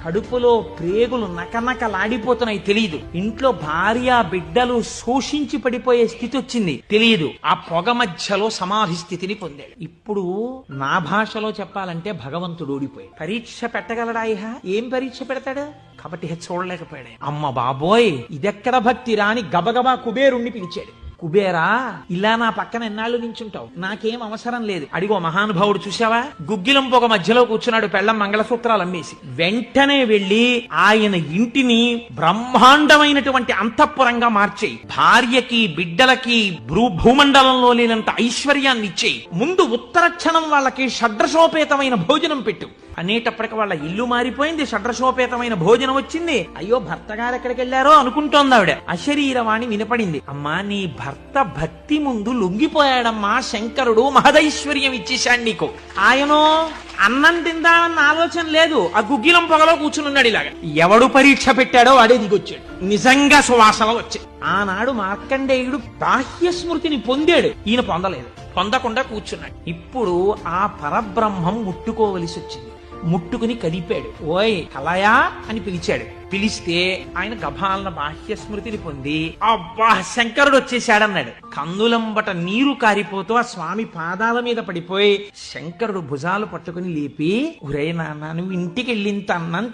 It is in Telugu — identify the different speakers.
Speaker 1: కడుపులో ప్రేగులు నకనకలాడిపోతున్నాయి తెలియదు. ఇంట్లో భార్య బిడ్డలు శోషించి పడిపోయే స్థితి వచ్చింది తెలియదు. ఆ పొగ మధ్యలో సమాధి స్థితిని పొందాడు. ఇప్పుడు నా భాషలో చెప్పాలంటే భగవంతుడు ఓడిపోయాడు. పరీక్ష పెట్టగలడా? ఏం పరీక్ష పెడతాడు? కాబట్టి చూడలేకపోయాడు. అమ్మ బాబోయ్, ఇదెక్కడ భక్తి రాని గబగబా కుబేరుణ్ణి పిలిచాడు. కుబేరా, ఇలా నా పక్కన ఎన్నాళ్ళు నించుంటావు, నాకేం అవసరం లేదు. అడిగో మహానుభావుడు చూసావా, గుగ్గిలం పొగ మధ్యలో కూర్చున్నాడు పెళ్ళం మంగళసూత్రాలు అమ్మేసి. వెంటనే వెళ్లి ఆయన ఇంటిని బ్రహ్మాండమైనటువంటి అంతఃపురంగా మార్చేయి, భార్యకి బిడ్డలకి భూమండలంలో లేనంత ఐశ్వర్యాన్ని ఇచ్చేయి, ముందు ఉత్తర క్షణం వాళ్ళకి షడ్రసోపేతమైన భోజనం పెట్టు అనేటప్పటికి వాళ్ళ ఇల్లు మారిపోయింది. షడ్రసోపేతమైన భోజనం వచ్చింది. అయ్యో భర్త గారు ఎక్కడికి వెళ్లారో అనుకుంటోంది ఆవిడ. అశరీరవాణి వినపడింది. అమ్మా, నీ భర్త భక్తి ముందు లొంగిపోయాడమ్మా, శంకరుడు మహదైశ్వర్యం ఇచ్చేశాడు నీకు. ఆయనో అన్నం తిందామన్న ఆలోచన లేదు, ఆ గుగ్గిలం పొగలో కూర్చునున్నాడు. ఇలాగా ఎవడు పరీక్ష పెట్టాడో వాడే దిగొచ్చాడు. నిజంగా సువాసనలు వచ్చాయి. ఆనాడు మార్కండేయుడు బాహ్య స్మృతిని పొందాడు, ఈయన పొందలేదు. పొందకుండా కూర్చున్నాడు. ఇప్పుడు ఆ పరబ్రహ్మం ముట్టుకోవలసి వచ్చింది. ముట్టుకుని కదిపాడు. ఓయ్ కలయా అని పిలిచాడు. పిలిస్తే ఆయన గభాలన బాహ్య స్మృతిని పొంది అబ్బా శంకరుడు వచ్చేసాడన్నాడు. కందులంబట నీరు కారిపోతూ ఆ స్వామి పాదాల మీద పడిపోయి శంకరుడు భుజాలు పట్టుకుని లేపి, ఒరే నాన్న, నువ్వు ఇంటికి వెళ్ళింత అన్నం